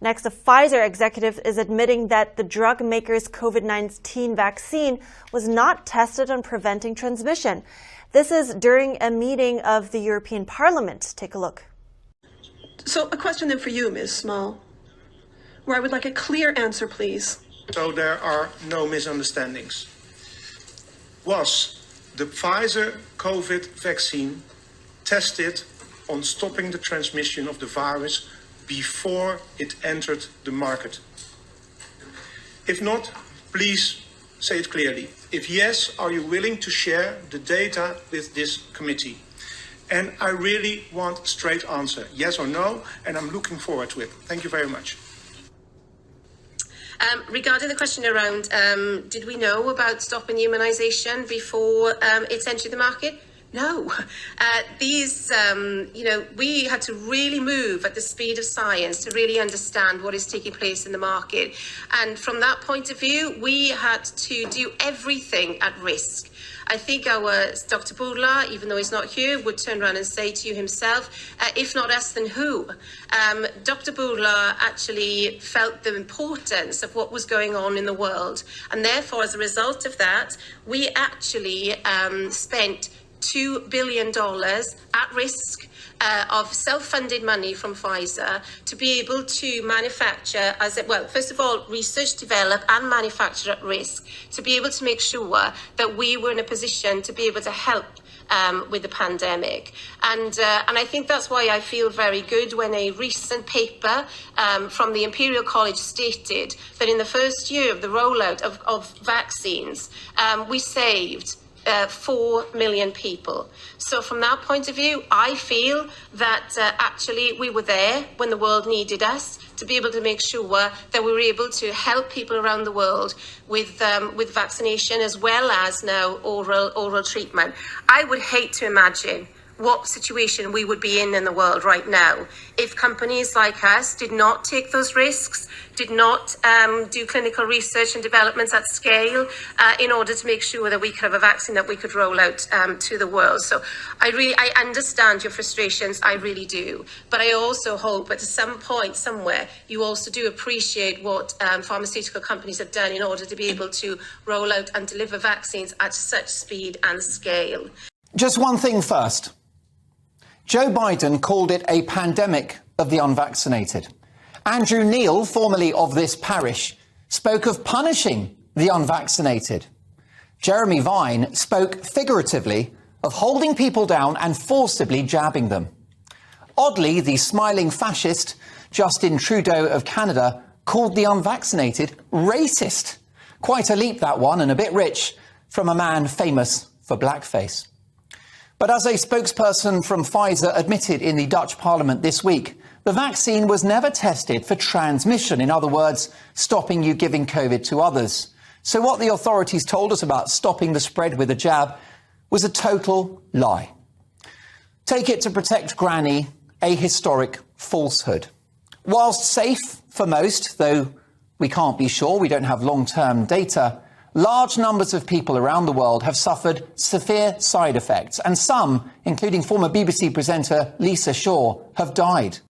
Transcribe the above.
Next, a Pfizer executive is admitting that the drug maker's COVID-19 vaccine was not tested on preventing transmission. This is during a meeting of the European Parliament. Take a look. So a question then for you, Ms. Small, where I would like a clear answer, please. So there are no misunderstandings. Was the Pfizer Covid vaccine tested on stopping the transmission of the virus before it entered the market? If not, please say it clearly. If yes, are you willing to share the data with this committee? And I really want a straight answer, yes or no, and I'm looking forward to it. Thank you very much. Regarding the question around, did we know about stopping immunisation before it's entered the market? No. We had to really move at the speed of science to really understand what is taking place in the market. And from that point of view, we had to do everything at risk. I think our Dr. Bourla, even though he's not here, would turn around and say to you himself, if not us, then who? Dr. Bourla actually felt the importance of what was going on in the world. And therefore, as a result of that, we actually spent $2 billion at risk of self-funded money from Pfizer to be able to manufacture, first of all, research, develop and manufacture at risk to be able to make sure that we were in a position to be able to help with the pandemic. And I think that's why I feel very good when a recent paper from the Imperial College stated that in the first year of the rollout of vaccines, we saved 4 million people. So from that point of view, I feel that actually we were there when the world needed us to be able to make sure that we were able to help people around the world with vaccination as well as now oral treatment. I would hate to imagine what situation we would be in the world right now if companies like us did not take those risks, did not do clinical research and developments at scale in order to make sure that we could have a vaccine that we could roll out to the world. So I understand your frustrations, I really do. But I also hope at some point somewhere you also do appreciate what pharmaceutical companies have done in order to be able to roll out and deliver vaccines at such speed and scale. Just one thing first. Joe Biden called it a pandemic of the unvaccinated. Andrew Neil, formerly of this parish, spoke of punishing the unvaccinated. Jeremy Vine spoke figuratively of holding people down and forcibly jabbing them. Oddly, the smiling fascist Justin Trudeau of Canada called the unvaccinated racist. Quite a leap, that one, and a bit rich from a man famous for blackface. But as a spokesperson from Pfizer admitted in the Dutch Parliament this week, the vaccine was never tested for transmission, in other words, stopping you giving COVID to others. So what the authorities told us about stopping the spread with a jab was a total lie. Take it to protect Granny, a historic falsehood. Whilst safe for most, though we can't be sure, we don't have long-term data, large numbers of people around the world have suffered severe side effects, and some, including former BBC presenter Lisa Shaw, have died.